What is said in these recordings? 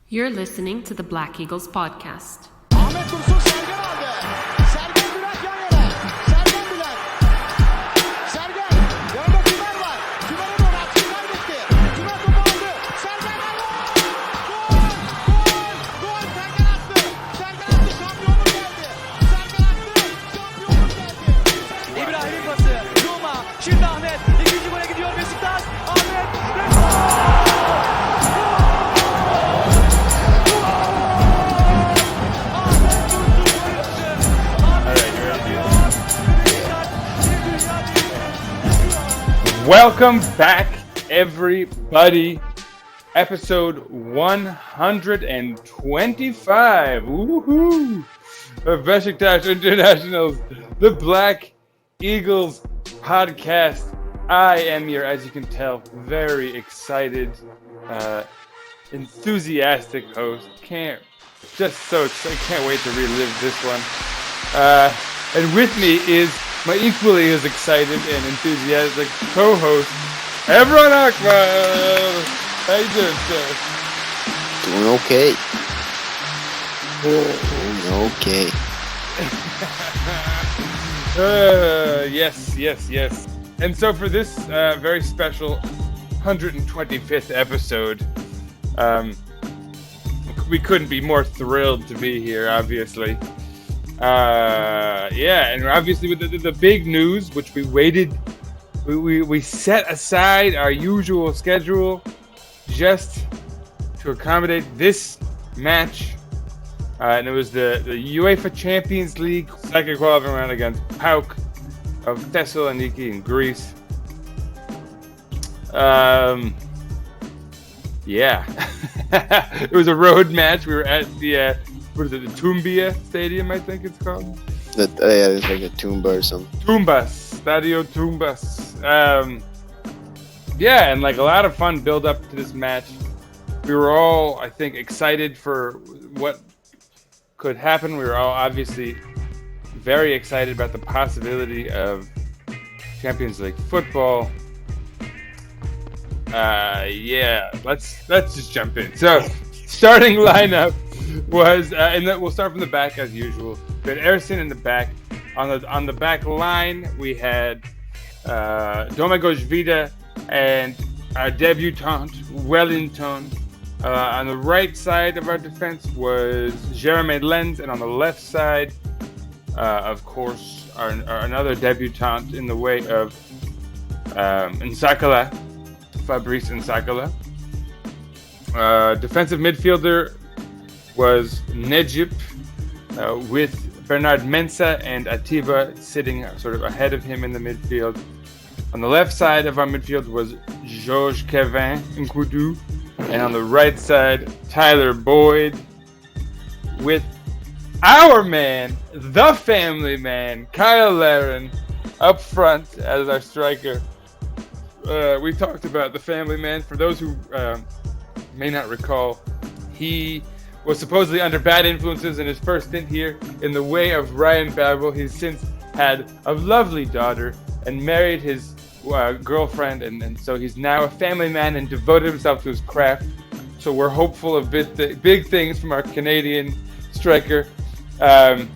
You're listening to the Black Eagles podcast. Ahmet Dursun Sergen aldı. Sergen Bülent yan yana. Sergen Bülent. Sergen. Yanında Tümer var. Tümer'e doğru at. Tümer gitti. Tümer topu aldı. Sergen aldı. Gol! Gol! Gol! Sergen attı. Sergen attı. Şampiyonluk geldi. Sergen attı. Şampiyonluk geldi. İbrahim'in pası. Zuma. Şimdi Ahmet. İkinci gole gidiyor Beşiktaş. Ahmet. Welcome back, everybody. Episode 125. Woohoo! Of Beşiktaş International's The Black Eagles podcast. I am your, as you can tell, very excited, enthusiastic host. Can't wait to relive this one. And with me is my equally as excited and enthusiastic co-host, Evran Akbar. How you doing, sir? Doing okay. Doing okay. Yes. And so for this very special 125th episode, we couldn't be more thrilled to be here, obviously. And obviously with the big news, which we waited, we set aside our usual schedule just to accommodate this match, and it was the UEFA Champions League second qualifying round against P.A.O.K of Thessaloniki in Greece. It was a road match. We were at the the Tumbia Stadium, I think it's called. It's like a Tumba or something. Stadio Tumbas. And like a lot of fun build up to this match. We were all, I think, excited for what could happen. We were all obviously very excited about the possibility of Champions League football. Let's just jump in. So, starting lineup was, and we'll start from the back as usual. We had Ersin in the back. On the back line, we had Domagoj Vida and our debutant Wellington. On the right side of our defense was Jeremy Lenz, and on the left side, of course, our another debutant in the way of Nsakala, Fabrice Nsakala. Defensive midfielder was Necip, with Bernard Mensah and Atiba sitting sort of ahead of him in the midfield. On the left side of our midfield was Georges Kevin Nkudu, and on the right side, Tyler Boyd, with our man, the family man, Kyle Larin, up front as our striker. We talked about the family man. For those who may not recall, he was supposedly under bad influences in his first stint here in the way of Ryan Babel. He's since had a lovely daughter and married his girlfriend, and so he's now a family man and devoted himself to his craft. So we're hopeful of big things from our Canadian striker. And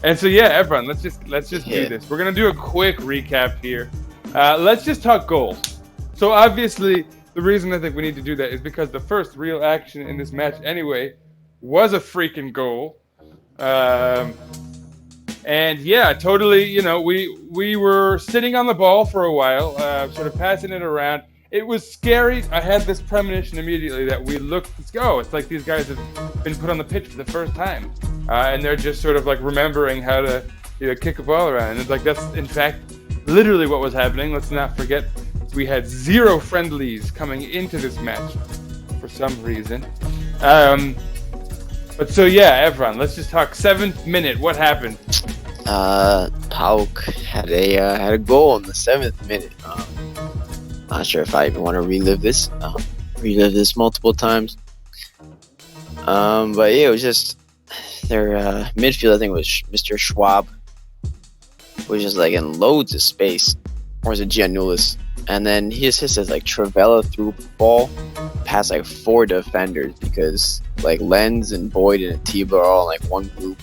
so Evran, let's just do this. We're gonna do a quick recap here. Let's just talk goals. So obviously, the reason I think we need to do that is because the first real action in this match, anyway, was a freaking goal. Totally. We were sitting on the ball for a while, sort of passing it around. It was scary. I had this premonition immediately that it's like these guys have been put on the pitch for the first time, and they're just sort of like remembering how to kick a ball around. And it's like that's in fact literally what was happening. Let's not forget we had 0 friendlies coming into this match for some reason. Evran, let's just talk 7th minute. What happened? P.A.O.K had a goal in the 7th minute. Not sure if I even want to relive this multiple times. It was just their midfield. I think it was Mr. Schwab, was just like in loads of space, or was it Giannoulis? And then he just says like Travella threw the ball past like 4 defenders because like Lenz and Boyd and Atiba are all in like one group,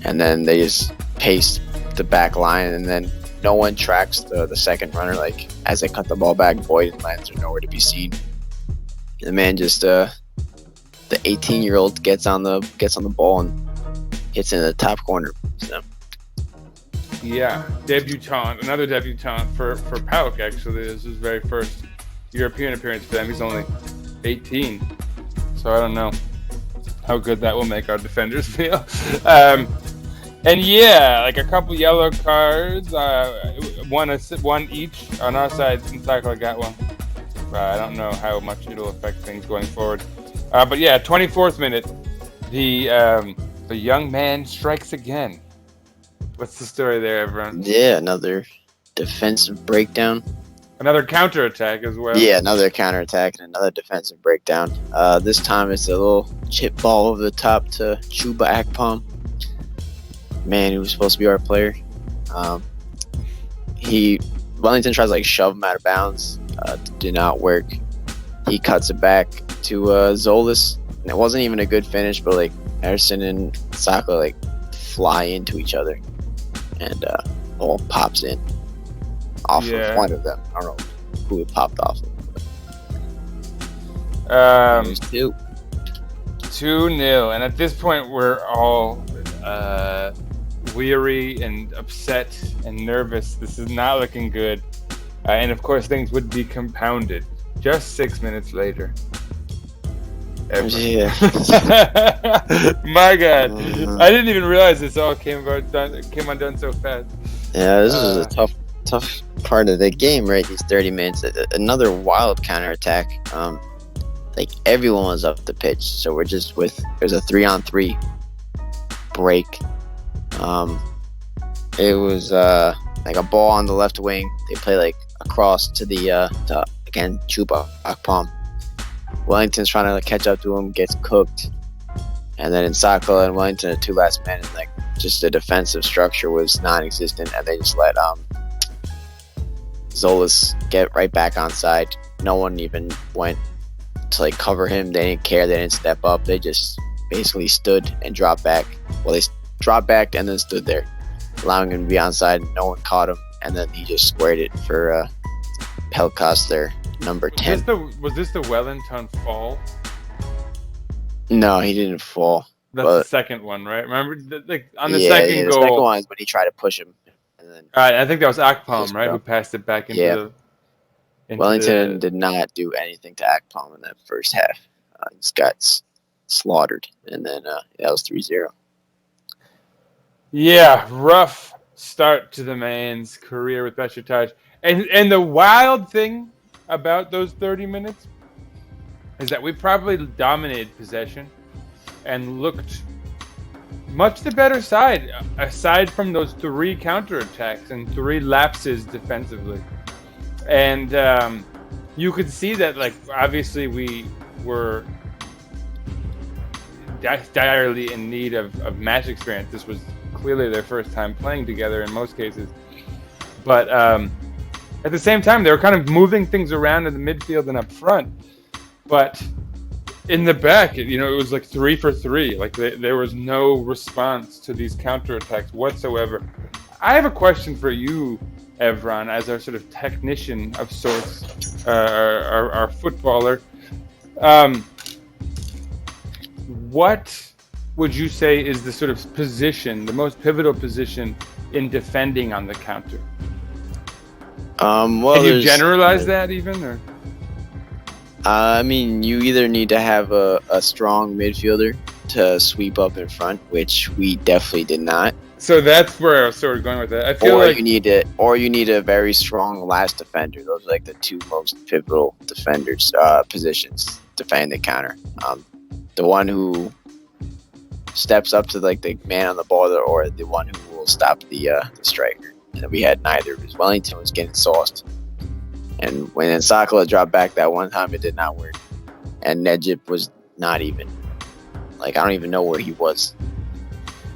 and then they just pace the back line, and then no one tracks the second runner. Like as they cut the ball back, Boyd and Lenz are nowhere to be seen. And the man just the 18-year-old gets on the ball and hits in the top corner. So. Yeah, another debutant for P.A.O.K. Actually, this is his very first European appearance for them. He's only 18, so I don't know how good that will make our defenders feel. And yeah, like a couple yellow cards, one each on our side. Since I got one, I don't know how much it'll affect things going forward. But yeah, 24th minute, the young man strikes again. What's the story there, everyone? Yeah, another defensive breakdown. Another counterattack as well. Yeah, another counterattack and another defensive breakdown. This time it's a little chip ball over the top to Chuba Akpom. Man, who was supposed to be our player. Wellington tries to like shove him out of bounds. Did not work. He cuts it back to Zolas. And it wasn't even a good finish, but like Ederson and Saka like fly into each other. And ball pops in off of one of them. I don't know who it popped off of. It was 2-0. And at this point, we're all weary and upset and nervous. This is not looking good. And of course, things would be compounded just 6 minutes later. Yeah. My God, I didn't even realize this all came undone so fast. Yeah, this was a tough part of the game, right? These 30 minutes. Another wild counterattack. Like everyone was up the pitch, so we're just there's a 3-on-3 break. It was like a ball on the left wing. They play like across to the again Chuba Akpom. Wellington's trying to catch up to him, gets cooked, and then Saka and Wellington are 2 last men, and like just the defensive structure was non-existent, and they just let Zolas get right back on side. No one even went to like cover him. They didn't care. They didn't step up. They just basically stood and dropped back. Well, they dropped back and then stood there, allowing him to be onside. No one caught him, and then he just squared it for Pelkas, their number 10. Was this the Wellington fall? No, he didn't fall. That's the second one, right? Remember, on the second goal. The second one is when he tried to push him. And then I think that was Akpom, right? Who passed it back into Wellington did not do anything to Akpom in that first half. He just got slaughtered, and then that was 3-0. Yeah, rough start to the man's career with Beşiktaş. And the wild thing about those 30 minutes is that we probably dominated possession and looked much the better side, aside from those 3 counterattacks and 3 lapses defensively. And you could see that, like, obviously we were direly in need of match experience. This was clearly their first time playing together in most cases. But at the same time, they were kind of moving things around in the midfield and up front. But in the back, it was like 3 for 3. Like there was no response to these counterattacks whatsoever. I have a question for you, Evran, as our sort of technician of sorts, our footballer. What would you say is the sort of position, the most pivotal position in defending on the counter? Well, can you generalize that even? Or? I mean, you either need to have a strong midfielder to sweep up in front, which we definitely did not. So that's where I was sort of going with that. I feel like you need a very strong last defender. Those are like the 2 most pivotal defenders positions defending the counter. The one who steps up to like the man on the ball, or the one who will stop the striker. And we had neither, because Wellington was getting sauced. And when Sakala dropped back that one time, it did not work. And Necip was not even. Like, I don't even know where he was.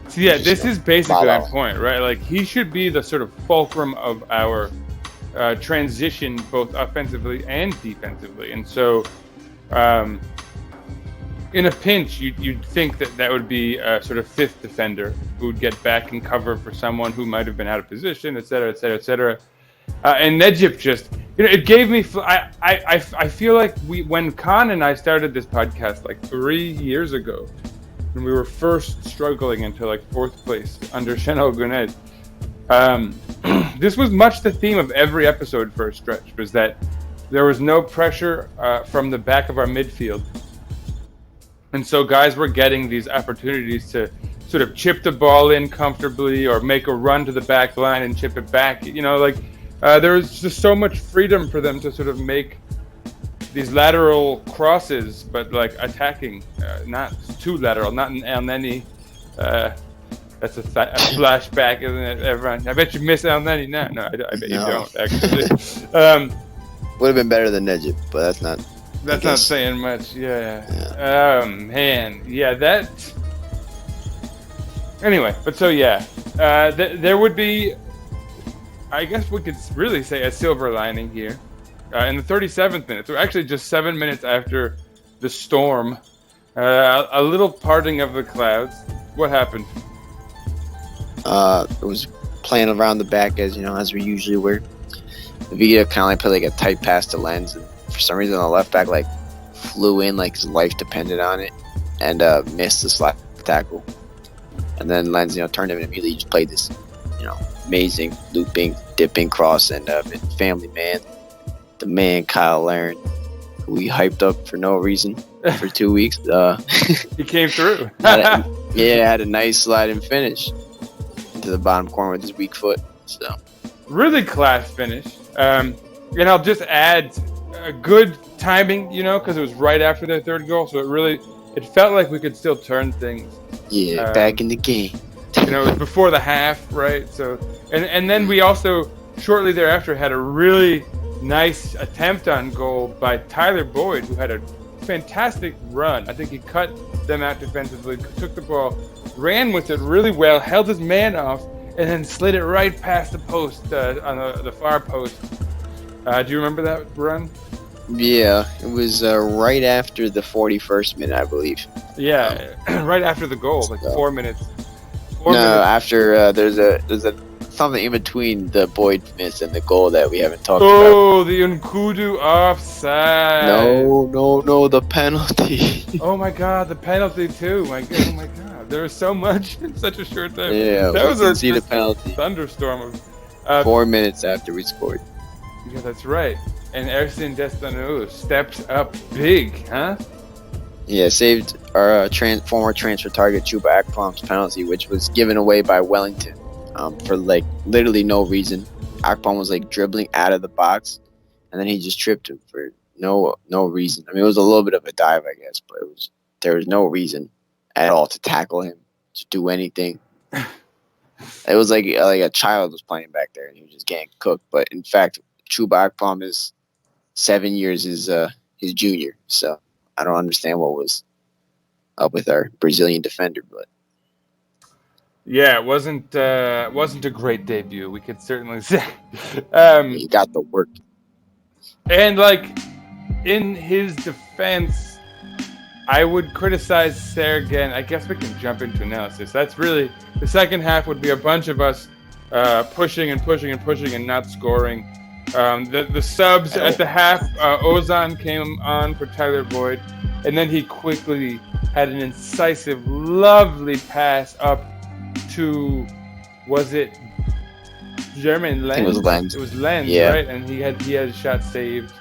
So yeah, this is basically my point, right? Like, he should be the sort of fulcrum of our transition, both offensively and defensively. And so In a pinch, you'd think that would be a sort of fifth defender who would get back and cover for someone who might have been out of position, et cetera, et cetera, et cetera. And Nejip just, it gave me. I feel like when Khan and I started this podcast like 3 years ago, when we were first struggling into like fourth place under Şenol Güneş. This was much the theme of every episode for a stretch, was that there was no pressure from the back of our midfield. And so guys were getting these opportunities to sort of chip the ball in comfortably or make a run to the back line and chip it back. There was just so much freedom for them to sort of make these lateral crosses, but like attacking, not too lateral, not an El Neni. That's a flashback, isn't it, Evran? I bet you miss El Neni now. No, I bet you don't, actually. Would have been better than Nejip, but that's not... That's not saying much, yeah. Man, yeah, that... Anyway, but so, yeah. There would be, I guess we could really say, a silver lining here. In the 37th minute, so actually just 7 minutes after the storm, a little parting of the clouds. What happened? It was playing around the back as we usually were. Vita kind of like put like a tight pass to Lens, and for some reason the left back like flew in like his life depended on it, and missed the slap tackle. And then Lens, turned him and immediately just played this, amazing looping, dipping cross, and Family Man, the man Kyle Larin, who we hyped up for no reason for 2 weeks. He came through. had a nice sliding finish into the bottom corner with his weak foot. So really class finish. And I'll just add a good timing, because it was right after their third goal, so it felt like we could still turn things. Yeah, back in the game. It was before the half, right? So, and then we also shortly thereafter had a really nice attempt on goal by Tyler Boyd, who had a fantastic run. I think he cut them out defensively, took the ball, ran with it really well, held his man off, and then slid it right past the post on the far post. Do you remember that run? Yeah, it was right after the 41st minute, I believe. Yeah, right after the goal, like 4 minutes. After there's a something in between the Boyd miss and the goal that we haven't talked about. Oh, the Nkudu offside. No, the penalty. Oh my God, the penalty too. Oh my God, there was so much in such a short time. Yeah, that was the penalty. Thunderstorm of 4 minutes after we scored. Yeah, that's right. And Ersin Destanu steps up big, huh? Yeah, saved our former transfer target Chuba Akpom's penalty, which was given away by Wellington for like literally no reason. Akpom was like dribbling out of the box, and then he just tripped him for no reason. I mean, it was a little bit of a dive, I guess, but there was no reason at all to tackle him, to do anything. It was like a child was playing back there, and he was just getting cooked. But in fact, Chuba Akpom is 7 years his junior, so I don't understand what was up with our Brazilian defender, but yeah, it wasn't a great debut. We could certainly say. He got the work. And like in his defense, I would criticize Sergen. I guess we can jump into analysis. That's really the second half would be a bunch of us pushing and not scoring. The subs at the half, Ozan came on for Tyler Boyd, and then he quickly had an incisive, lovely pass up to, was it German Lens? It was Lens. It was Lens, yeah. Right? And he had a shot saved.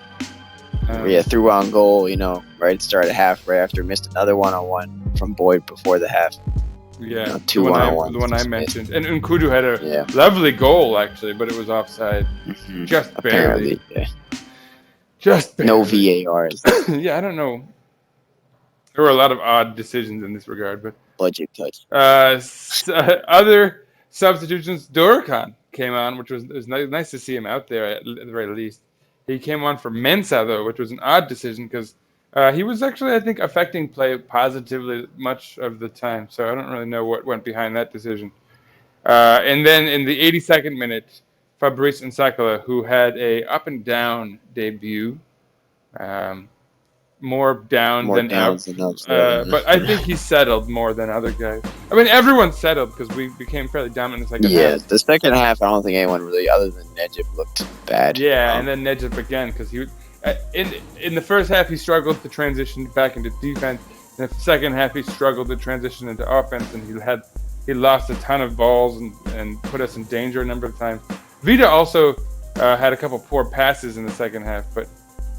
Threw on goal, right at the start of half, right after missed another 1-on-1 from Boyd before the half. Yeah, two 1-on-1s. The one I mentioned. And Nkudu had a lovely goal, actually, but it was offside. Mm-hmm. Just barely. Apparently, yeah. Just barely. No VAR. Yeah, I don't know. There were a lot of odd decisions in this regard, but Budget touch. Other substitutions, Gokhan came on, which was nice to see him out there at the very least. He came on for Mensah, though, which was an odd decision because he was actually, I think, affecting play positively much of the time. So I don't really know what went behind that decision. And then in the 82nd minute, Fabrice Nsakala, who had a up and down debut, more down More than downs than ups. Yeah. but I think he settled more than other guys. I mean, everyone settled because we became fairly dominant in the second half. The second half, I don't think anyone really, other than Nejib, looked bad. Yeah, and then Nejib again because he in the first half he struggled to transition back into defense. In the second half he struggled to transition into offense, and he lost a ton of balls and put us in danger a number of times. Vida also had a couple poor passes in the second half, but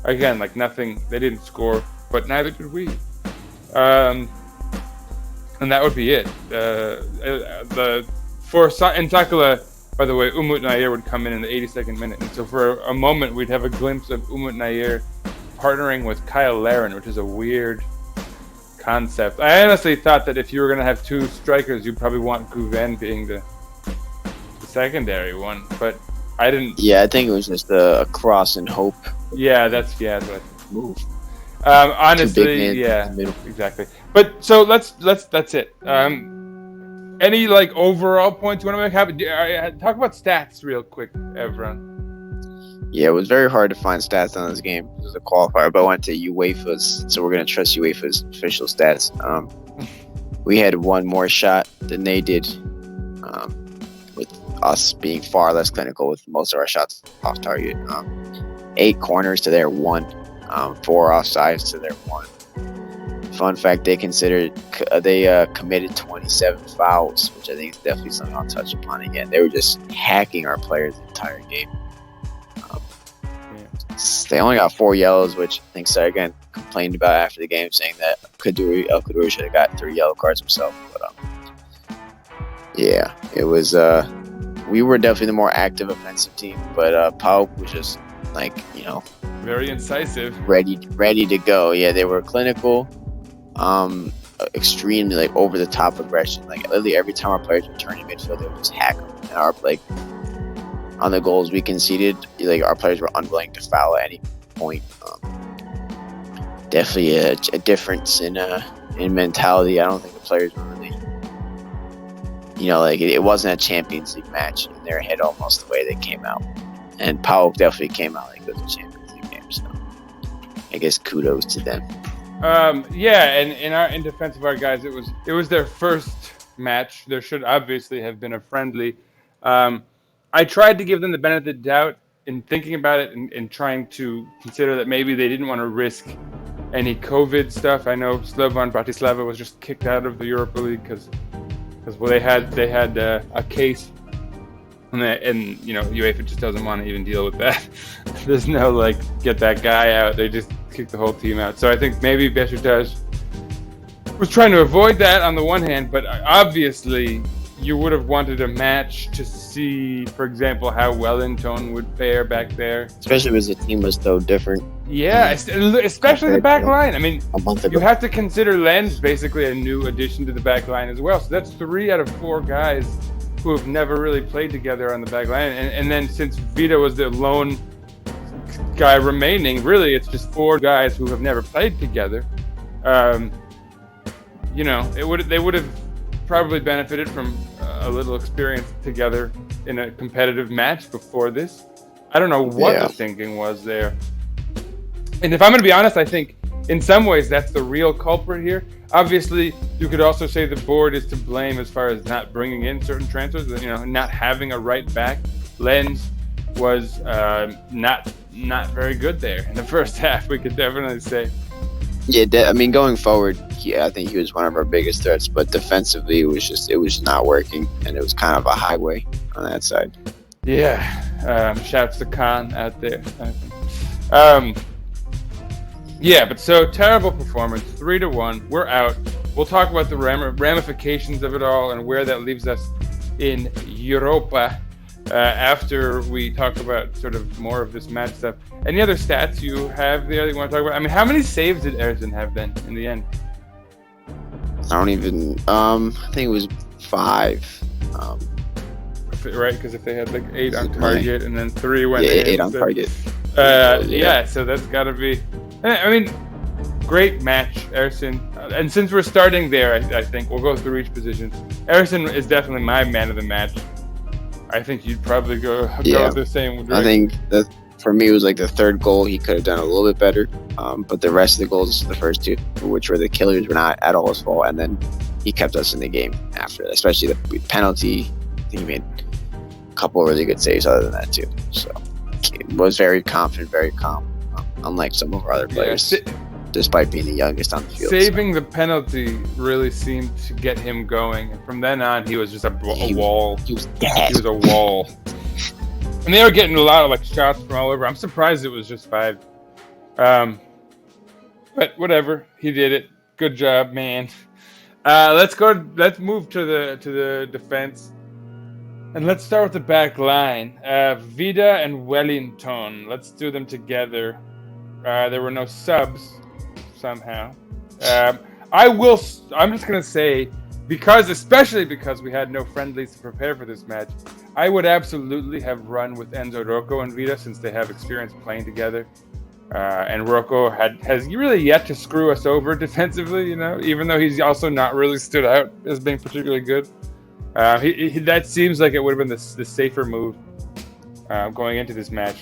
again, like nothing, they didn't score, but neither did we. And that would be it. In Takala, by the way, Umut Nair would come in the 82nd minute, and so for a moment we'd have a glimpse of Umut Nair partnering with Kyle Larin, which is a weird concept. I honestly thought that if you were going to have two strikers, you'd probably want Guven being the secondary one, but I didn't. Yeah, I think it was just a cross and hope. Yeah, that's what I think. Move. Honestly, yeah, exactly. But so that's it. Any like overall points you want to make? Talk about stats real quick, Evran. Yeah, it was very hard to find stats on this game. It was a qualifier, but I went to UEFA's, so we're going to trust UEFA's official stats. We had one more shot than they did, with us being far less clinical with most of our shots off target. 8 corners to their 1, 4 offsides to their 1. Fun fact, they committed 27 fouls, which I think is definitely something I'll touch upon again. They were just hacking our players the entire game. They only got 4 yellows, which I think Sergen complained about after the game, saying that El Kaddouri should have got 3 yellow cards himself. But yeah, it was. We were definitely the more active offensive team, but P.A.O.K was just very incisive, ready to go. Yeah, they were clinical, extremely over the top aggression. Literally every time our players were turning midfield, they would just hack them. And on the goals we conceded, our players were unwilling to foul at any point. Definitely a difference in mentality. I don't think the players were really, it wasn't a Champions League match in their head almost the way they came out. And P.A.O.K definitely came out like it was a Champions League game. So I guess kudos to them. Yeah, and in defense of our guys, it was their first match. There should obviously have been a friendly. I tried to give them the benefit of the doubt in thinking about it and trying to consider that maybe they didn't want to risk any COVID stuff. I know Slovan Bratislava was just kicked out of the Europa League because they had a case, and UEFA just doesn't want to even deal with that. There's no get that guy out. They just kick the whole team out. So I think maybe Beşiktaş was trying to avoid that on the one hand, but obviously you would have wanted a match to see, for example, how Wellington would fare back there. Especially because the team was so different. Yeah, especially the back line. I mean, a month ago. You have to consider Lens basically a new addition to the back line as well. So that's 3 out of 4 guys who have never really played together on the back line. And then since Vida was the lone guy remaining, really it's just 4 guys who have never played together. They would have probably benefited from a little experience together in a competitive match before this. I don't know what the thinking was there. And if I'm going to be honest, I think in some ways that's the real culprit here. Obviously, you could also say the board is to blame as far as not bringing in certain transfers, not having a right back. Lens was not very good there in the first half, we could definitely say. Yeah, going forward, I think he was one of our biggest threats, but defensively, it was not working, and it was kind of a highway on that side. Yeah, shouts to Khan out there. I think. Yeah, but so terrible performance, 3-1. We're out. We'll talk about the ramifications of it all and where that leaves us in Europa after we talk about sort of more of this match stuff. Any other stats you have there that you want to talk about? I mean, how many saves did Ersin have then in the end? I don't even. I think it was 5. Right, because if they had 8 on target and then 3 went in. 8 on target. Yeah, so that's got to be. I mean, great match, Ersin. And since we're starting there, I think we'll go through each position. Ersin is definitely my man of the match. I think you'd probably go the same. Right? I think for me, it was like the third goal he could have done a little bit better. But the rest of the goals, the first two, which were the killers, were not at all his fault. And then he kept us in the game after that, especially the penalty. I think he made a couple of really good saves other than that, too. So it was very confident, very calm, unlike some of our other players, despite being the youngest on the field. Saving the penalty really seemed to get him going. And from then on, he was just a wall. He was dead. He was a wall. And they were getting a lot of like shots from all over. I'm surprised it was just 5. But whatever, he did it. Good job, man. Let's move to the defense. And let's start with the back line. Vida and Wellington. Let's do them together. There were no subs somehow. I'm just gonna say, especially because we had no friendlies to prepare for this match, I would absolutely have run with Enzo Rocco and Vida since they have experience playing together. And Rocco has really yet to screw us over defensively, even though he's also not really stood out as being particularly good. That seems like it would have been the safer move going into this match.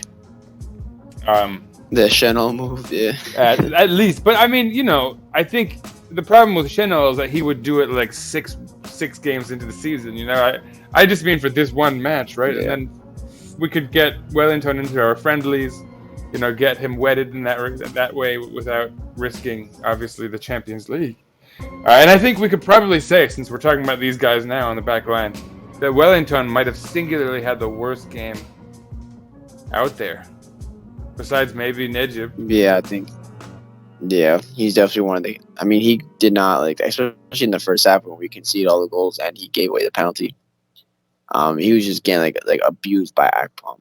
The Chanel move, yeah. At least. But I mean, I think the problem with Chanel is that he would do it like six games into the season. I just mean for this one match, right? Yeah. And then we could get Wellington into our friendlies, get him wedded in that way without risking, obviously, the Champions League. And I think we could probably say, since we're talking about these guys now on the back line, that Wellington might have singularly had the worst game out there. Besides maybe Necip. Yeah, I think. Yeah, he's definitely one of the. I mean, he did not especially in the first half when we conceded all the goals and he gave away the penalty. He was just getting like abused by Akpom.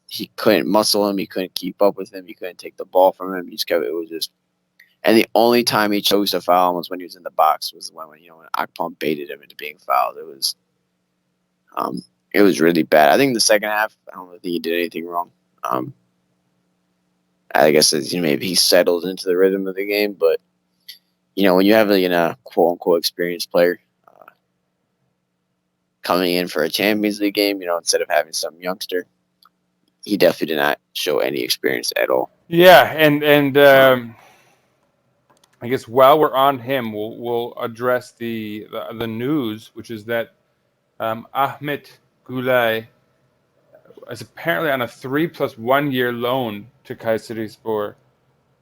He couldn't muscle him. He couldn't keep up with him. He couldn't take the ball from him. And the only time he chose to foul him was when he was in the box. Was when Akpom baited him into being fouled. It was really bad. I think the second half, I don't think he did anything wrong. I guess maybe he settled into the rhythm of the game, but when you have a quote unquote experienced player coming in for a Champions League game, instead of having some youngster, he definitely did not show any experience at all. Yeah, and I guess while we're on him, we'll address the news, which is that Ahmet Gulay is apparently on a 3+1 year loan to Kayserispor.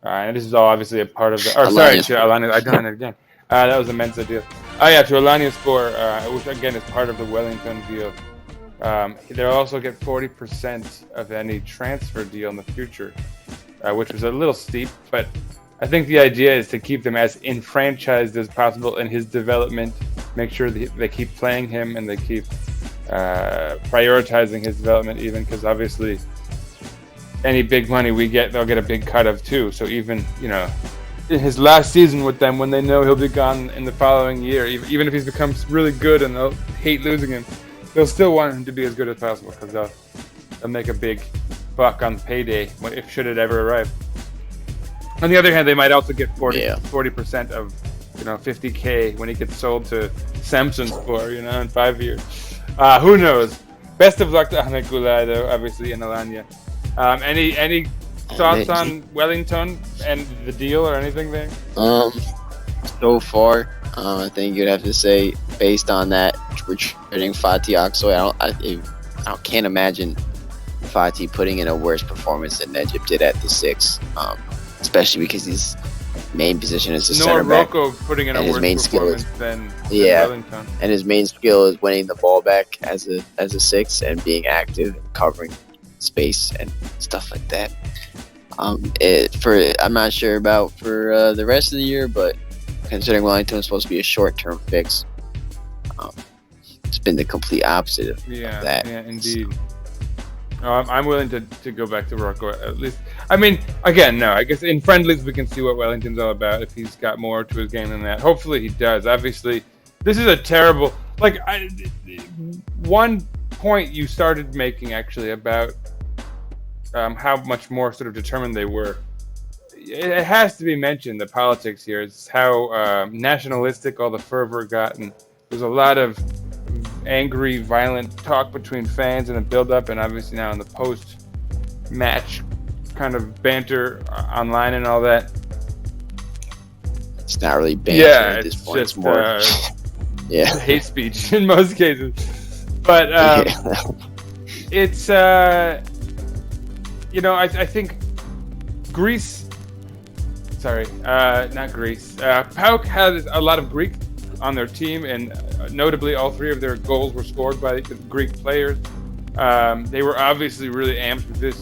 And this is all obviously a part of the... to Alanya. I done it again. That was a Mensa deal. To Alanyaspor, which again is part of the Wellington deal. They'll also get 40% of any transfer deal in the future, which was a little steep, but I think the idea is to keep them as enfranchised as possible in his development, make sure they keep playing him and they keep prioritizing his development, even because obviously any big money we get, they'll get a big cut of too. So even, in his last season with them, when they know he'll be gone in the following year, even if he becomes really good and they'll hate losing him, they'll still want him to be as good as possible because they'll make a big buck on payday should it ever arrive. On the other hand, they might also get 40% of 50K when he gets sold to Samsunspor, in 5 years. Who knows? Best of luck to Ahmet Gulay, though, obviously in Alanya. Any thoughts on Wellington and the deal or anything there? So far, I think you'd have to say based on that we're trading Fatih Aksoy. I can't imagine Fatih putting in a worse performance than Necip did at the 6. Especially because his main position is a center back. Rocco putting in a worse performance than Wellington. And his main skill is winning the ball back as a 6 and being active and covering space and stuff like that. I'm not sure about for the rest of the year, but considering Wellington is supposed to be a short-term fix, it's been the complete opposite of that. Yeah, indeed. I'm willing to go back to Rocco at least. I mean, again, no. I guess in friendlies we can see what Wellington's all about. If he's got more to his game than that, hopefully he does. Obviously, this is a terrible. One point you started making actually about how much more sort of determined they were. It has to be mentioned. The politics here is how nationalistic all the fervor got, and there's a lot of angry, violent talk between fans in the build-up, and obviously now in the match kind of banter online and all that. It's not really banter at this point. Just it's more hate speech in most cases. But it's I think Greece. Sorry, not Greece. P.A.O.K has a lot of Greek on their team, and notably, all 3 of their goals were scored by the Greek players. They were obviously really amped with this.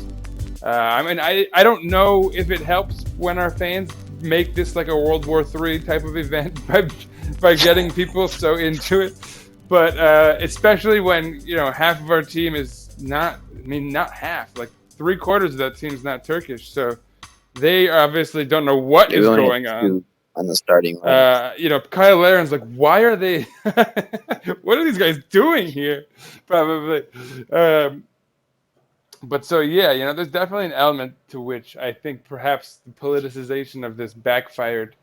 I don't know if it helps when our fans make this like a World War III type of event by getting people so into it, but especially when half of our team is not half, like 3/4 of that team's not Turkish, so they obviously don't know what is going on the starting line. Kyle Larin's like, why are they what are these guys doing here? Probably. But so, there's definitely an element to which I think perhaps the politicization of this backfired.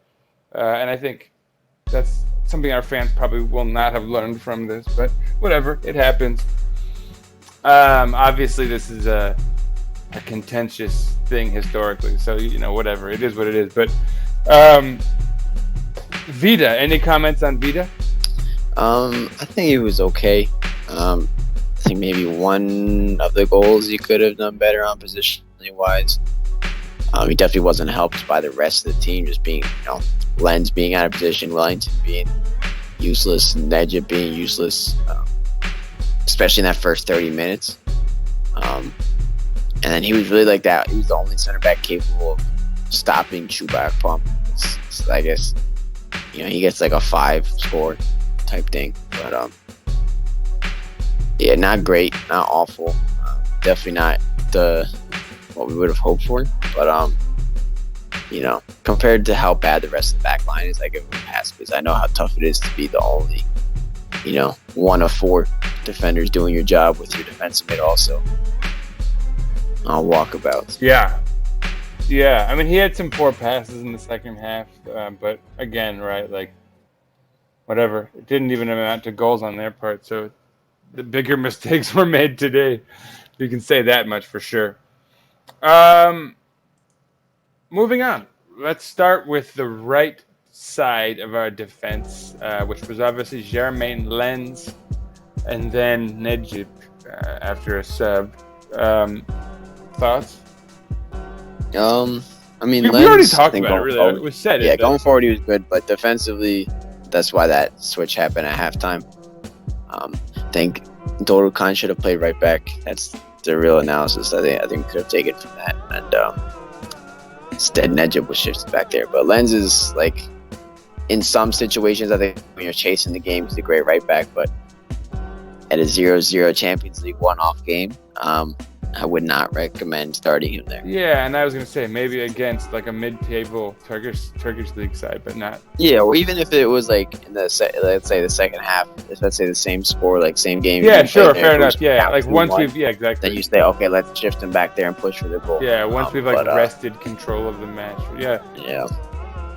And I think that's something our fans probably will not have learned from this, but whatever, it happens. Obviously, this is a contentious thing historically, so, whatever, it is what it is. But Vida, any comments on Vida? I think he was okay. I think maybe one of the goals he could have done better on positionally wise. He definitely wasn't helped by the rest of the team, just being, Lens being out of position, Wellington being useless, Nedja being useless, especially in that first 30 minutes. And then he was really like that. He was the only center back capable of stopping Chubac Pump. So I guess, he gets like a 5 score type thing. But, yeah, not great, not awful. Definitely not what we would have hoped for. But, compared to how bad the rest of the back line is, I give him a pass because I know how tough it is to be the only, one of 4 defenders doing your job with your defensive mid also on walkabouts. Yeah. I mean, he had some poor passes in the second half, but again, right, like, whatever. It didn't even amount to goals on their part, so the bigger mistakes were made today. You can say that much for sure. Moving on. Let's start with the right side of our defense, which was obviously Jermaine Lens and then Nedjib after a sub. Thoughts? I mean, we already talked about it, really. We said it. Yeah, going forward, he was good, but defensively, that's why that switch happened at halftime. I think Gokhan should have played right back. That's the real analysis. I think we could have taken from that. And instead, Nedjib was shifted back there. But Lens is, like, in some situations, I think when you're chasing the game, he's a great right back. But at a 0-0 Champions League one-off game, I would not recommend starting him there. Yeah, and I was going to say, maybe against, like, a mid-table Turkish league side, but not. Yeah, or even if it was, like, in let's say the second half, let's say the same score, like, same game. Yeah, sure, fair enough. Yeah, like, once we've, exactly. Then you say, okay, let's shift him back there and push for the goal. Yeah, once we've, wrested control of the match. Yeah. Yeah.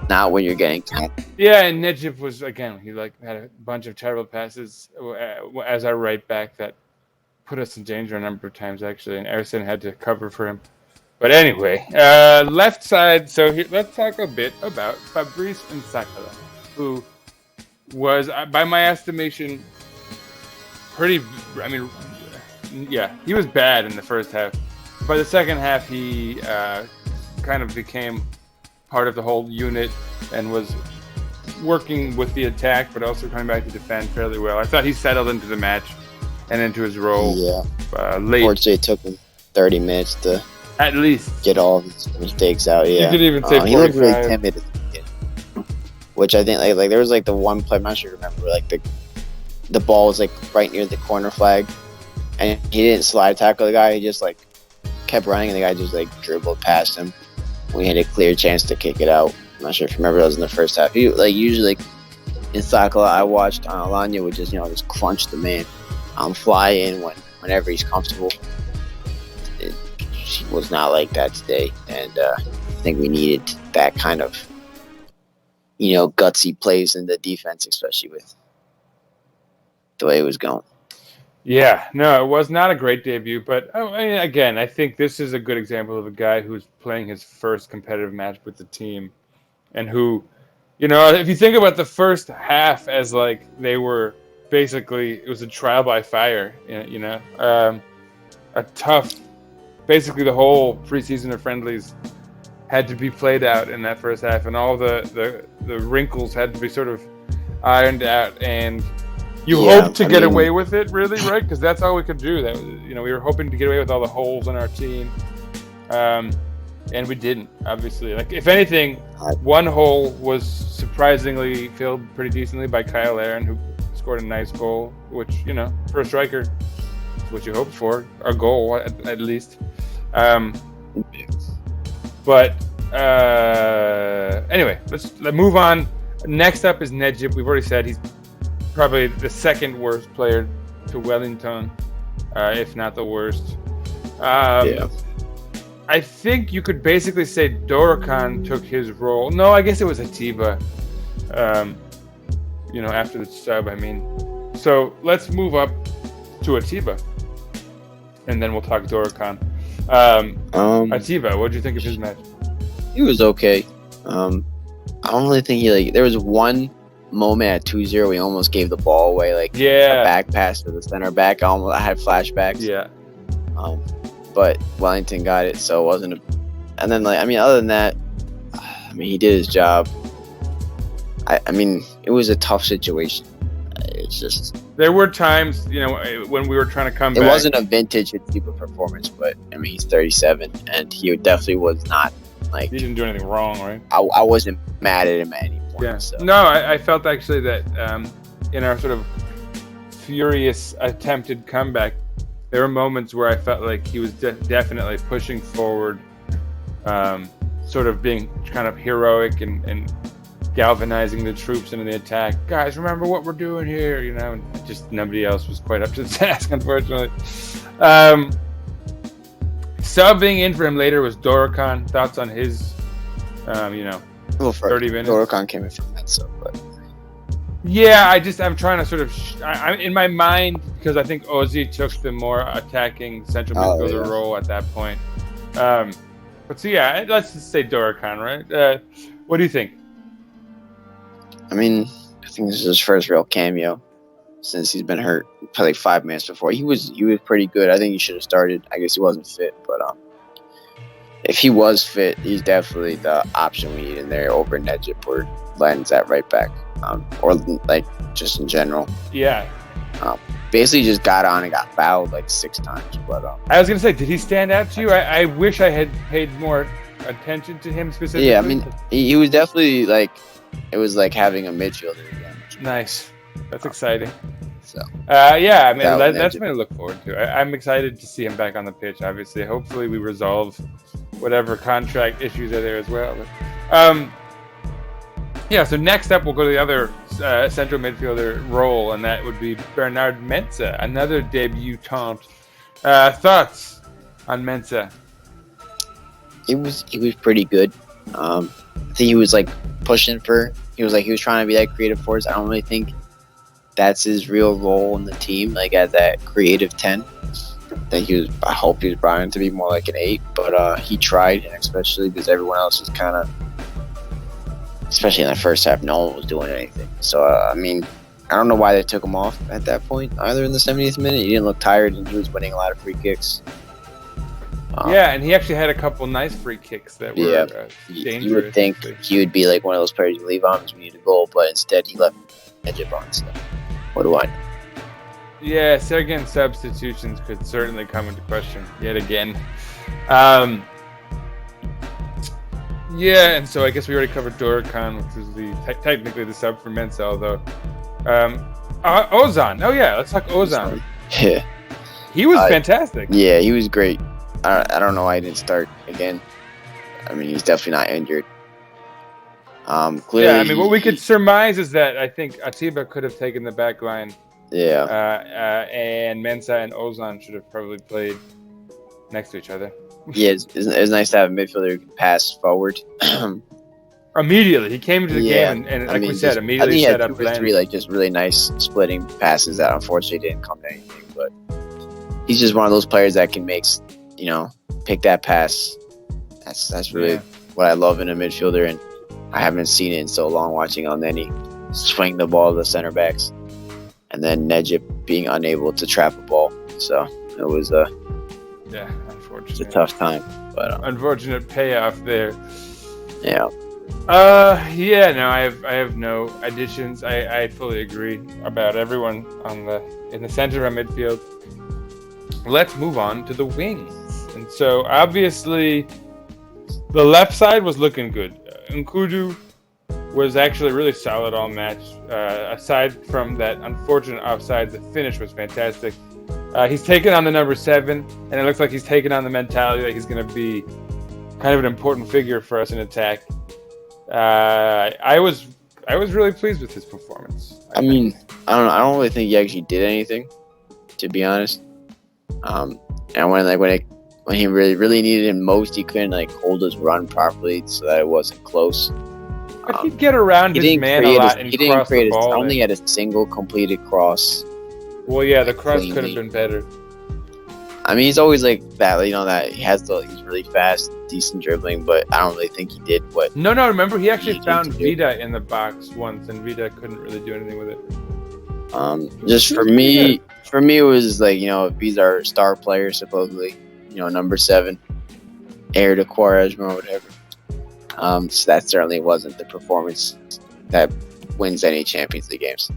Not when you're getting capped. Yeah, and Nedjib was, again, he, like, had a bunch of terrible passes as our right back that put us in danger a number of times, actually, and Ersin had to cover for him. But anyway, left side, so let's talk a bit about Fabrice Nsakala, who was, by my estimation, he was bad in the first half. By the second half, he kind of became part of the whole unit and was working with the attack, but also coming back to defend fairly well. I thought he settled into the match and into his role late. Unfortunately, it took him 30 minutes to at least get all of his mistakes out. Yeah, you could even say 45. He looked really timid at the beginning, which I think like there was like the one play, I'm not sure you remember, like the ball was like right near the corner flag, and he didn't slide tackle the guy. He just like kept running, and the guy just like dribbled past him. We had a clear chance to kick it out. I'm not sure if you remember that was in the first half. He usually in Sakala, I watched Alanya would just just crunch the man. Fly in whenever he's comfortable. He was not like that today, and I think we needed that kind of, gutsy plays in the defense, especially with the way it was going. Yeah, no, it was not a great debut, but I mean, again, I think this is a good example of a guy who's playing his first competitive match with the team, and who, if you think about the first half as like they were basically, it was a trial by fire, a tough, basically the whole preseason of friendlies had to be played out in that first half, and all the wrinkles had to be sort of ironed out, and you hope to get away with it, really, right? Because that's all we could do. That we were hoping to get away with all the holes in our team, and we didn't. Obviously, like if anything, one hole was surprisingly filled pretty decently by Kyle Larin, who scored a nice goal, which for a striker, is what you hoped for, a goal at least. But anyway, let's move on. Next up is Necip. We've already said he's probably the second worst player to Wellington, if not the worst. I think you could basically say Dorukhan took his role. No, I guess it was Atiba. After the sub. I mean, so let's move up to Atiba, and then we'll talk Dorukhan. Atiba, what did you think of his match? He was okay. I don't really think there was one moment at 2-0 we almost gave the ball away, a back pass to the center back. I had flashbacks. Yeah. But Wellington got it, so it wasn't and then other than that, he did his job. It was a tough situation. It's just there were times, when we were trying to come back. It wasn't a vintage Atiba performance, but he's 37 and he definitely was not he didn't do anything wrong, right? I wasn't mad at him at any point. Yeah. So. No, I felt actually that in our sort of furious attempted comeback, there were moments where I felt like he was definitely pushing forward, sort of being kind of heroic and galvanizing the troops into the attack. Guys, remember what we're doing here, and just nobody else was quite up to the task, unfortunately. Subbing in for him later was Dorukhan. Thoughts on his, 30 minutes? Dorukhan came in from that sub, but... Yeah, I'm trying to sort of... I'm in my mind, because I think Ozzy took the more attacking central midfielder role at that point. But so yeah, let's just say Dorukhan, right? What do you think? I think this is his first real cameo since he's been hurt. Probably 5 minutes before. He was pretty good. I think he should have started. I guess he wasn't fit, but if he was fit, he's definitely the option we need in there over Necip or Len's at right back. Or just in general. Yeah. Basically just got on and got fouled 6 times. But I was gonna say, did he stand out to you? I wish I had paid more attention to him specifically. Yeah, he was definitely it was like having a midfielder again. Nice. That's exciting. So that's something to look forward to. I'm excited to see him back on the pitch. Obviously, hopefully we resolve whatever contract issues are there as well. But, so next up, we'll go to the other central midfielder role, and that would be Bernard Mensah, another debutant. Thoughts on Mensah? He was pretty good. I think he was pushing for. He was trying to be that creative force. I don't really think that's his real role in the team, as that creative 10. I hope he was brought in to be more like an 8, but he tried, and especially because everyone else was kind of. Especially in the first half, no one was doing anything. So, I don't know why they took him off at that point, either in the 70th minute. He didn't look tired, and he was winning a lot of free kicks. And he actually had a couple nice free kicks that were dangerous. You would think he would be one of those players you leave on because we need a goal, but instead he left Necip on. So, what do I know? Yeah, second substitutions could certainly come into question yet again. Yeah, and so I guess we already covered Dorukhan, which is technically the sub for Mensah, although Ozan. Oh yeah, let's talk Ozan. Yeah, he was fantastic. Yeah, he was great. I don't know why he didn't start again. He's definitely not injured. Clearly, what we could surmise is that I think Atiba could have taken the back line. Yeah. And Mensah and Ozan should have probably played next to each other. Yeah, it's nice to have a midfielder who can pass forward. Immediately, he came into the game and we said, immediately set up. I think he had 2 or 3 just really nice splitting passes that unfortunately didn't come to anything. But he's just one of those players that can pick that pass. That's really what I love in a midfielder, and I haven't seen it in so long watching Elneny swing the ball to the center backs, and then Necip being unable to trap a ball. So it was unfortunate. It's a tough time, but unfortunate payoff there. Yeah. I have no additions. I fully agree about everyone in the center of our midfield. Let's move on to the wings. And so obviously the left side was looking good. Nkudu was actually really solid all match. Aside from that unfortunate offside, the finish was fantastic. He's taken on the number 7, and it looks like he's taken on the mentality that he's going to be kind of an important figure for us in attack. I was really pleased with his performance. I don't really think he actually did anything, to be honest. And when he really needed him most, he couldn't hold his run properly so that it wasn't close. But he'd get around his man a lot and cross the ball. I only had a single completed cross. Well, yeah, the cross could have been better. I mean, he's always like that. That he's really fast, decent dribbling, but I don't really think he did what. No. Remember, he actually found Vida in the box once, and Vida couldn't really do anything with it. Just for me, it was he's our star player supposedly. Number 7, heir to Quaresma or whatever. So that certainly wasn't the performance that wins any Champions League games.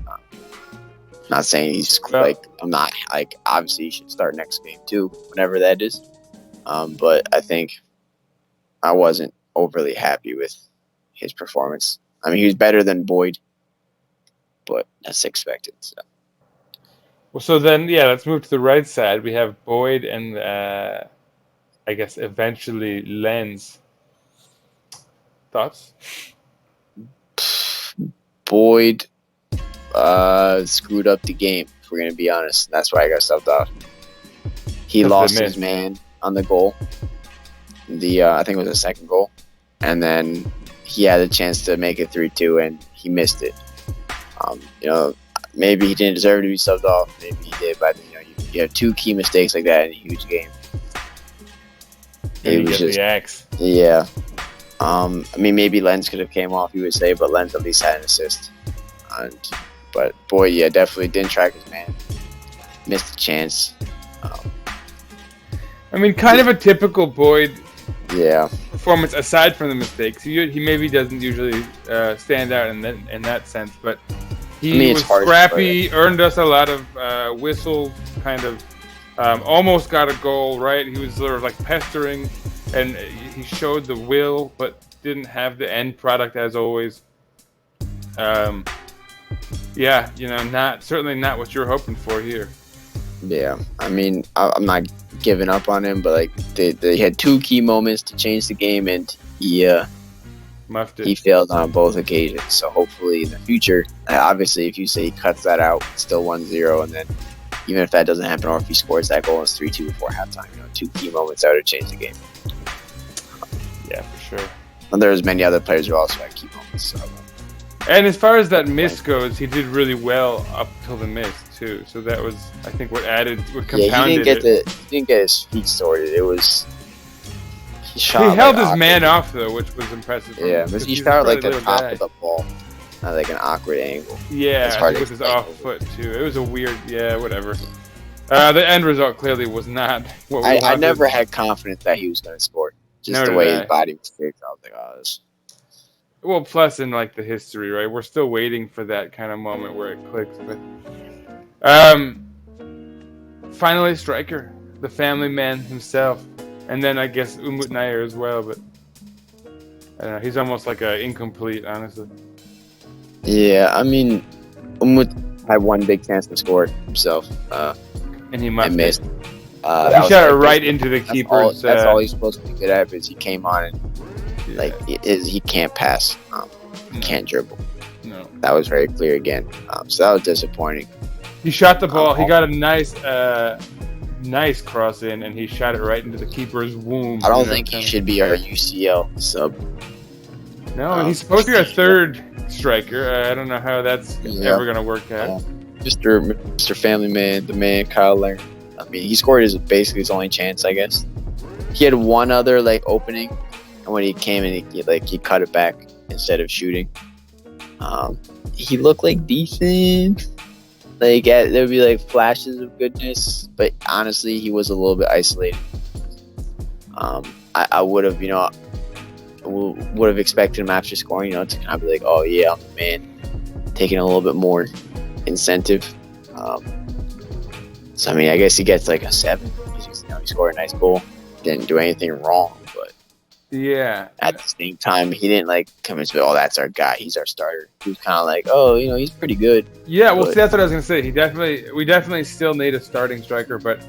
Not saying he's I'm not obviously he should start next game too, whenever that is. But I think I wasn't overly happy with his performance. I mean, he was better than Boyd, but that's expected. So. Well, so then, let's move to the right side. We have Boyd and I guess eventually Lens. Thoughts? Boyd screwed up the game, if we're going to be honest. That's why I got subbed off. He lost his man on the goal. I think it was the second goal. And then he had a chance to make it 3-2, and he missed it. Maybe he didn't deserve to be subbed off. Maybe he did, but you have 2 key mistakes like that in a huge game. It was just the axe. Yeah. Maybe Lens could have came off, you would say, but Lens at least had an assist. But Boyd, definitely didn't track his man. Missed a chance. Kind of a typical Boyd performance aside from the mistakes. He maybe doesn't usually stand out in that sense, but he was scrappy, earned us a lot of whistles, kind of almost got a goal, right? He was sort of pestering, and he showed the will, but didn't have the end product as always. Certainly not what you're hoping for here. Yeah, I'm not giving up on him, but they had 2 key moments to change the game, and muffed it. He failed on both occasions. So hopefully in the future, obviously if you say he cuts that out, it's still 1-0, and then even if that doesn't happen, or if he scores that goal, it's 3-2 before halftime. 2 key moments that would change the game. Yeah, for sure. And there's many other players who also had key moments. So. And as far as that miss goes, he did really well up till the miss too. So that was, I think, what compounded he didn't get his feet sorted. It was he held his man off though, which was impressive. Yeah, but he started the top of the ball, not an awkward angle. Yeah, with his off foot too. It was a weird. Yeah, whatever. The end result clearly was not what we wanted. I never had confidence that he was going to score. Just the way his body was fixed, I was like, oh, this. Well, plus in the history, right? We're still waiting for that kind of moment where it clicks. But finally, striker, the family man himself, and then I guess Umut Nair as well. But I don't know, he's almost like an incomplete, honestly. Yeah, Umut had one big chance to score himself, and he missed. He shot it right into the keeper's. That's all he's supposed to be good at. Is he came on and. He can't pass. He can't dribble. No. That was very clear again. So that was disappointing. He shot the ball. He got a nice cross in, and he shot it right into the keeper's womb. I don't think he should be our UCL sub. No, he's supposed to be our third striker. I don't know how that's ever going to work out. Mr. Family Man, the man, Kyle Larin. I mean, he scored basically his only chance, I guess. He had one other like opening, and when he came in, he cut it back instead of shooting. He looked like decent. Like there would be like flashes of goodness, but honestly, he was a little bit isolated. I would have, would have expected him after scoring, to kind of be like, oh yeah, I'm the man, taking a little bit more incentive. So I mean, I guess he gets like a 7. He scored a nice goal, didn't do anything wrong, but Yeah. at the same time, he didn't like come into, oh, that's our guy, he's our starter. He was kind of like, oh, he's pretty good. Yeah, well, but, see, that's what I was gonna say. We definitely still need a starting striker, but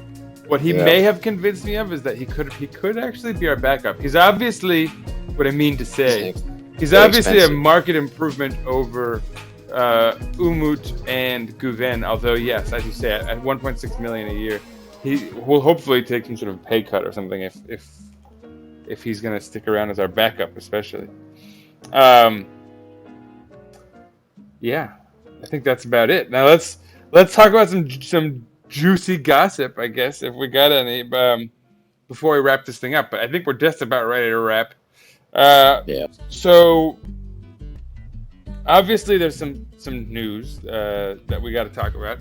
what he may have convinced me of is that he could actually be our backup. He's obviously, what I mean to say, he's obviously expensive. a market improvement over Umut and Guven. Although, yes, as you say, at 1.6 million a year, he will hopefully take some sort of pay cut or something if he's gonna stick around as our backup, especially. Yeah, I think that's about it. Now let's talk about some juicy gossip, I guess, if we got any, before we wrap this thing up. But I think we're just about ready to wrap. Yeah. So obviously there's some news that we got to talk about.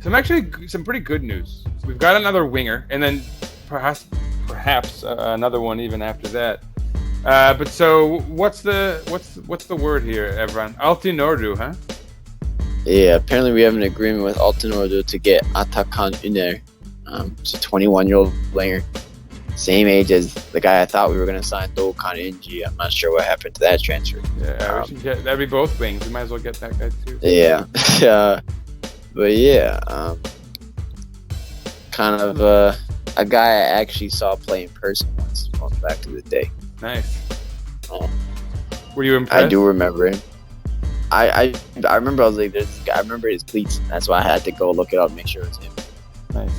Some pretty good news. We've got another winger, and then perhaps another one even after that. But so what's the word here, Evran? Altinordu, huh? Yeah, apparently we have an agreement with Altenordu to get Atakan Üner. He's a 21-year-old player, same age as the guy I thought we were going to sign, Gokhan Tore. I'm not sure what happened to that transfer. Yeah, that'd be both wings. We might as well get that guy too. Yeah, but yeah, kind of a guy I actually saw play in person once, going back to the day. Nice. Were you impressed? I do remember him. I remember I was like, I remember his cleats. That's why I had to go look it up and make sure it was him. Nice.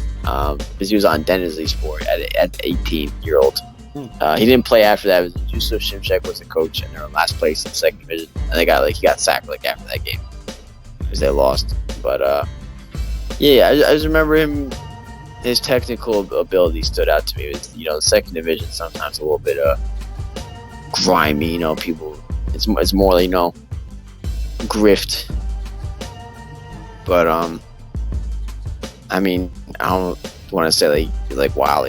Because he was on Denizli Sport at 18-year-old. He didn't play after that. It was Yusuf Şimşek was the coach, and they were last place in the second division. And he got sacked after that game because they lost. But yeah, I just remember him. His technical ability stood out to me. It was, the second division sometimes a little bit grimy. People. It's more grift. But I mean, I don't want to say like wow,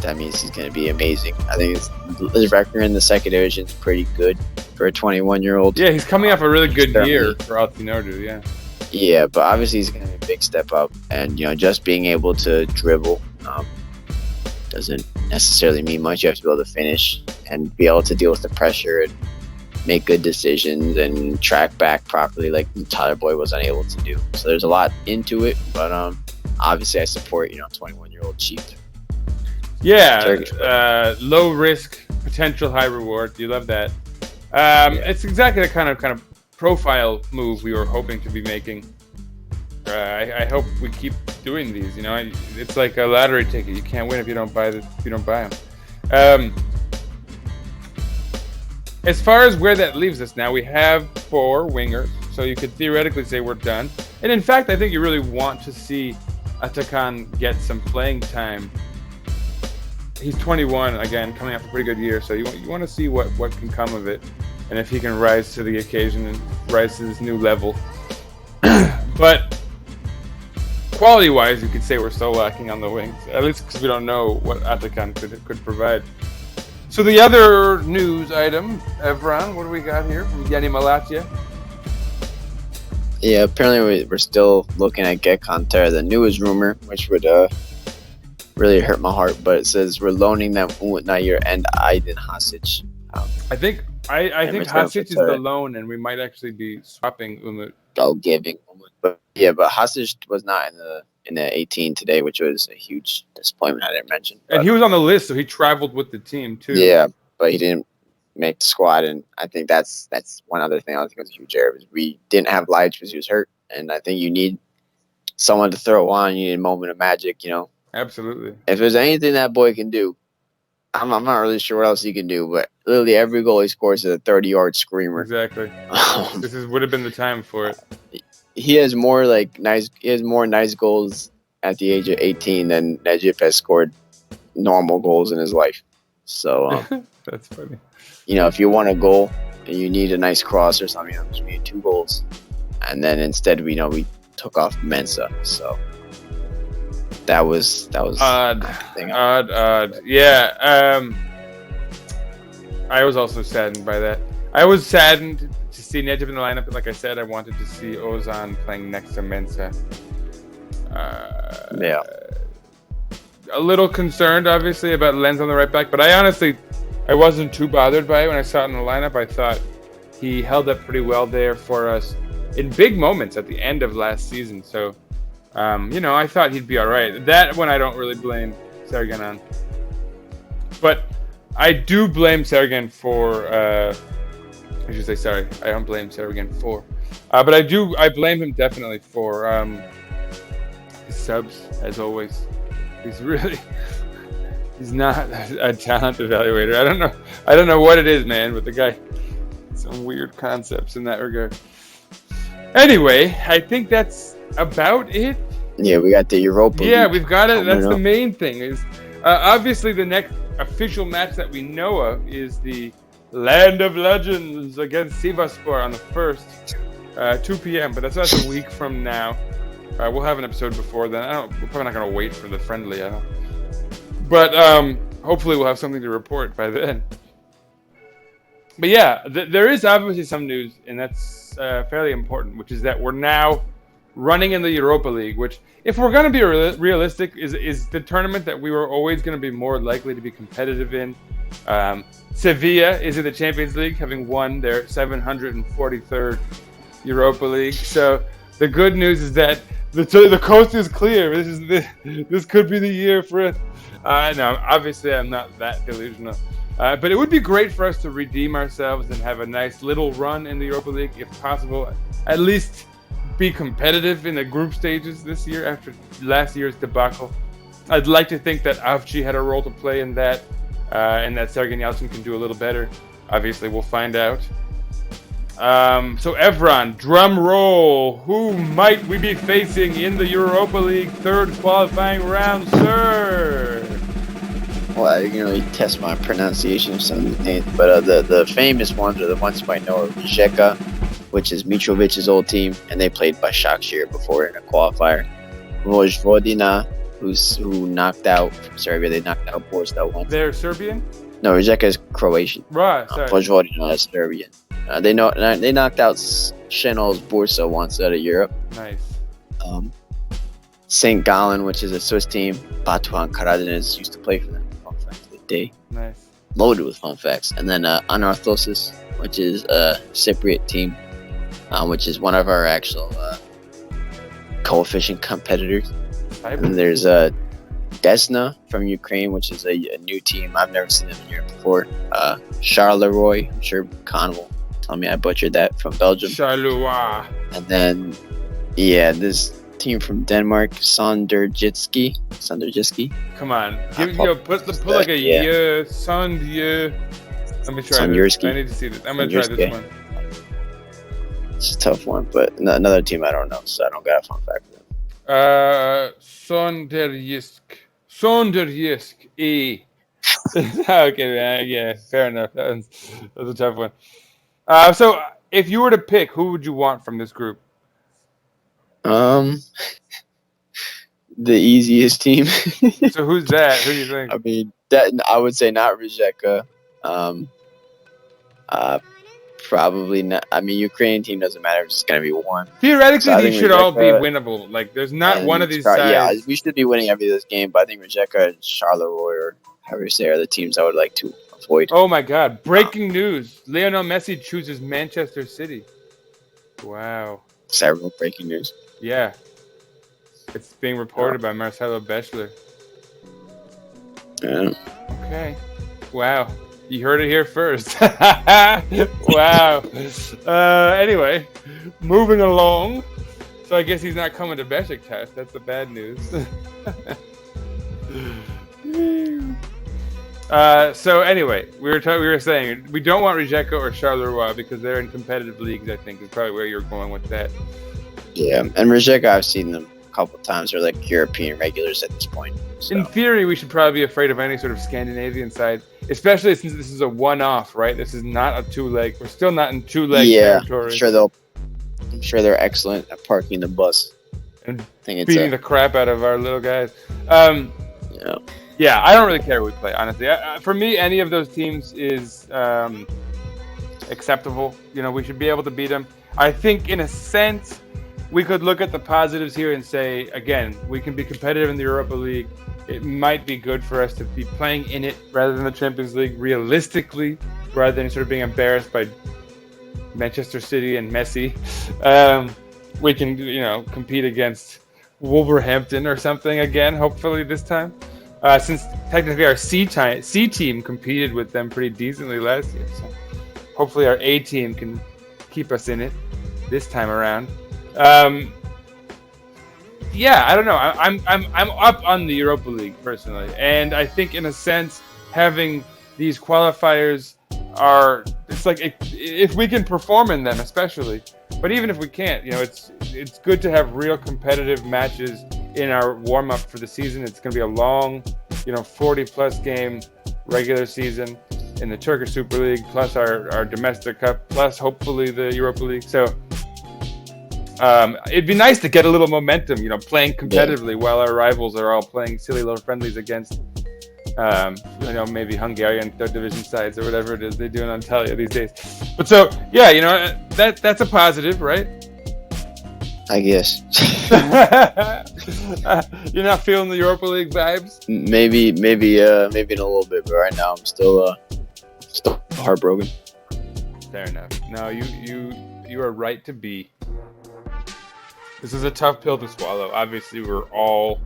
that means he's going to be amazing. I think his record in the second division is pretty good for a 21-year-old. Yeah, he's coming off a really good year for Altinordu. Yeah. Yeah, but obviously he's going to be a big step up, and just being able to dribble doesn't necessarily mean much. You have to be able to finish and be able to deal with the pressure and make good decisions and track back properly, like Tyler Boyd was unable to do. So there's a lot into it, but obviously I support 21-year-old cheap. Yeah, low risk, potential high reward. You love that. It's exactly the kind of profile move we were hoping to be making. I hope we keep doing these. It's like a lottery ticket. You can't win if you don't buy them. As far as where that leaves us now, we have 4 wingers, so you could theoretically say we're done. And in fact, I think you really want to see Atakan get some playing time. He's 21, again, coming off a pretty good year, so you want to see what can come of it, and if he can rise to the occasion and rise to this new level. But quality-wise, you could say we're still lacking on the wings, at least because we don't know what Atakan could provide. So the other news item, Evran, what do we got here from Yanni Malatya? Yeah, apparently we're still looking at Gokhan Tore, the newest rumor, which would really hurt my heart. But it says we're loaning them Umut Nair and Aydin Hasic. I think Hasic is the loan, and we might actually be swapping Umut. Giving Umut, but Hasic was not in the 18 today, which was a huge disappointment. I didn't mention, and he was on the list, so he traveled with the team too. Yeah, but he didn't make the squad, and I think that's one other thing I think was a huge error. We didn't have Lige because he was hurt, and I think you need someone to throw on. You need a moment of magic, Absolutely. If there's anything that boy can do, I'm not really sure what else he can do, but literally every goal he scores is a 30-yard screamer. Exactly. Would have been the time for it. He has more nice goals at the age of 18 than Necip has scored normal goals in his life. So, That's funny. if you want a goal and you need a nice cross or something, you need 2 goals. And then instead, we took off Mensa. So that was odd. Yeah. I was also saddened by that. I was saddened to see Necip in the lineup, but like I said, I wanted to see Ozan playing next to Mensa. Yeah. A little concerned, obviously, about Lenz on the right back, but I wasn't too bothered by it when I saw it in the lineup. I thought he held up pretty well there for us in big moments at the end of last season. So, I thought he'd be all right. That one I don't really blame Sergen on. But I do blame Sergen for... I should say sorry. I don't blame Sergen for. But I blame him definitely for his subs, as always. He's not a talent evaluator. I don't know what it is, man, but the guy, some weird concepts in that regard. Anyway, I think that's about it. Yeah, we got the Europa League. Yeah, we've got it. That's the main thing. Is obviously the next official match that we know of is the Land of Legends against Sivasspor on the 1st, 2 p.m. But that's a week from now. We'll have an episode before then. We're probably not going to wait for the friendly. But hopefully we'll have something to report by then. But yeah, there is obviously some news, and that's fairly important, which is that we're now running in the Europa League, which, if we're going to be realistic, is the tournament that we were always going to be more likely to be competitive in. Sevilla is in the Champions League, having won their 743rd Europa League. So the good news is that the coast is clear. This could be the year for it. No, obviously I'm not that delusional. But it would be great for us to redeem ourselves and have a nice little run in the Europa League, if possible. At least be competitive in the group stages this year after last year's debacle. I'd like to think that Avci had a role to play in that, and that Sergen Yalcin can do a little better. Obviously, we'll find out. So Evran, drum roll. Who might we be facing in the Europa League third qualifying round, sir? Well, I can really test my pronunciation of some of the names, but the famous ones are the ones you might know are Rijeka, which is Mitrovic's old team, and they played by Başakşehir before in a qualifier. Vojvodina, who knocked out from Serbia. They knocked out Borsta once. They're Serbian? No, Rijeka is Croatian. Right, sorry. Vojvodina is Serbian. They knocked out Šenol's Borsa once out of Europe. Nice. St. Gallen, which is a Swiss team. Batuhan Karadeniz used to play for them. Fun fact of the day. Nice. Loaded with fun facts. And then Anarthosis, which is a Cypriot team, which is one of our actual coefficient competitors. And then there's Desna from Ukraine, which is a new team. I've never seen them in Europe before. Charleroi, I'm sure Khan will tell me I butchered that, from Belgium. Charleroi. And then, this team from Denmark, Sonderjyski. Come on. Put like a year. Sondieu. Let me try this. I need to see this. I'm going to try this one. It's a tough one, but another team I don't know, so I don't got a fun fact for them. Sonderjysk. E. Okay, yeah, fair enough. That's a tough one. So, if you were to pick, who would you want from this group? The easiest team. So who's that? Who do you think? I mean, I would say not Rijeka. Probably not. I mean, Ukrainian team doesn't matter. It's just gonna be one. Theoretically, these should all be winnable. Like, there's not one of these sides. Yeah, we should be winning every this game. But I think Rijeka and Charleroi, or however you say, are the teams I would like to avoid. Oh my God! Breaking news: Lionel Messi chooses Manchester City. Wow. Several breaking news. Yeah. It's being reported by Marcelo Bechler. Yeah. Okay. Wow. You heard it here first. Wow. Anyway, moving along. So I guess he's not coming to Beşiktaş. That's the bad news. So anyway, we were saying we don't want Rijeka or Charleroi because they're in competitive leagues. I think is probably where you're going with that. Yeah, and Rijeka, I've seen them a couple times are like European regulars at this point. So. In theory, we should probably be afraid of any sort of Scandinavian side, especially since this is a one-off, right? This is not a two-leg. We're still not in two-leg territory. I'm sure they're excellent at parking the bus and beating the crap out of our little guys. Yeah, I don't really care who we play, honestly. For me, any of those teams is acceptable. You know, we should be able to beat them. I think, in a sense, we could look at the positives here and say, again, we can be competitive in the Europa League. It might be good for us to be playing in it rather than the Champions League, realistically, rather than sort of being embarrassed by Manchester City and Messi. We can, compete against Wolverhampton or something again, hopefully this time. Since technically our C team competed with them pretty decently last year. So hopefully our A team can keep us in it this time around. I don't know. I'm up on the Europa League personally, and I think in a sense having these qualifiers it's like if we can perform in them, especially. But even if we can't, it's good to have real competitive matches in our warm up for the season. It's going to be a long, 40+ game regular season in the Turkish Super League, plus our domestic cup, plus hopefully the Europa League. So it'd be nice to get a little momentum, playing competitively while our rivals are all playing silly little friendlies against, maybe Hungarian third division sides or whatever it is they do in Antalya these days. But so, that's a positive, right? I guess. You're not feeling the Europa League vibes? Maybe in a little bit, but right now I'm still heartbroken. Fair enough. No, you are right to be. This is a tough pill to swallow. Obviously, we're all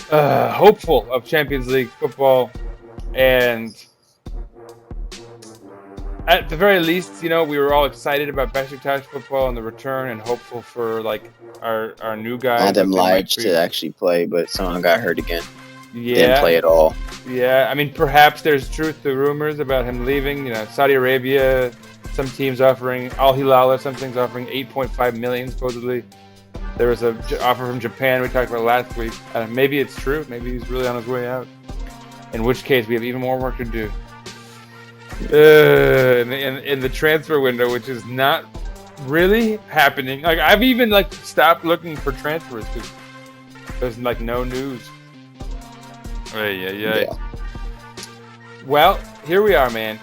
hopeful of Champions League football, and at the very least, we were all excited about Beşiktaş football and the return, and hopeful for our new guys. I had them Lige to actually play, but someone got hurt again. Yeah, didn't play at all. Yeah, I mean, perhaps there's truth to rumors about him leaving. Saudi Arabia, some teams offering Al Hilal or something's offering $8.5 million supposedly. There was an offer from Japan we talked about last week. Maybe it's true. Maybe he's really on his way out. In which case, we have even more work to do. In the transfer window, which is not really happening. I've even stopped looking for transfers because there's no news. Yeah. Well, here we are, man.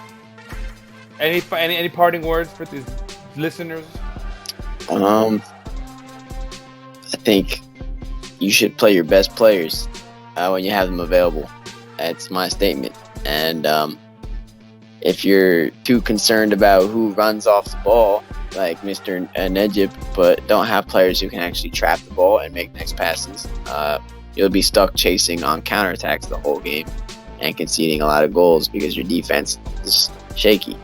Any parting words for these listeners? I think you should play your best players when you have them available. That's my statement. And if you're too concerned about who runs off the ball, like Mr. Necip, but don't have players who can actually trap the ball and make next passes, you'll be stuck chasing on counterattacks the whole game and conceding a lot of goals because your defense is shaky.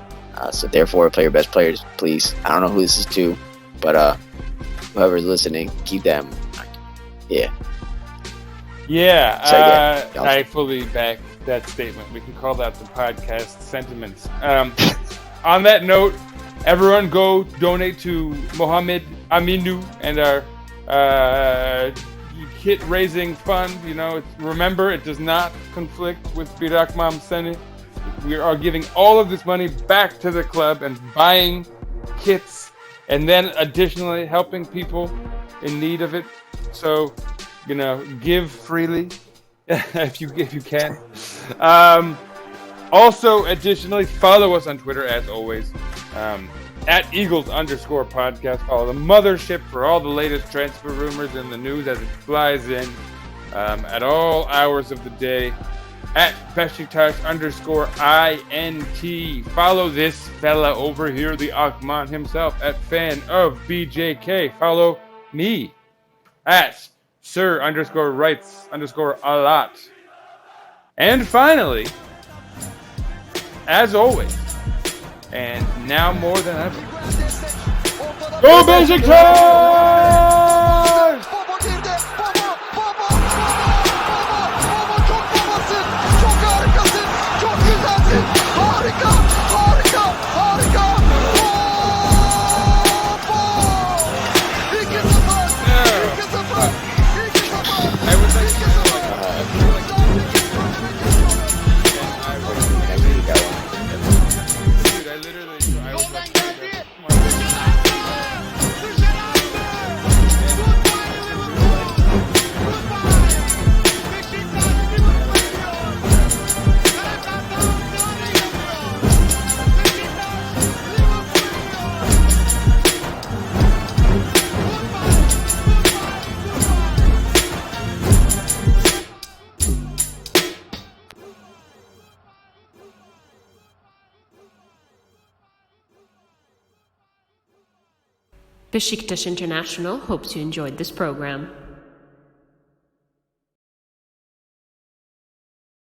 So therefore, play your best players, please. I don't know who this is to, but whoever's listening, keep that in mind. Yeah. Yeah, I fully back that statement. We can call that the podcast sentiments. On that note, everyone go donate to Mohammed Aminu and our kit raising fund. Remember, it does not conflict with Birakmam Seni. We are giving all of this money back to the club and buying kits, and then additionally helping people in need of it. So, give freely if you can. Also, additionally, follow us on Twitter as always. At Eagles_podcast. Follow the mothership for all the latest transfer rumors and the news as it flies in at all hours of the day. At Beşiktaş_INT. Follow this fella over here, the Akman himself, at fan of BJK. Follow me at Sir_Rights_a lot. And finally, as always, and now more than ever, go Beşiktaş! Harika! Beşiktaş International hopes you enjoyed this program.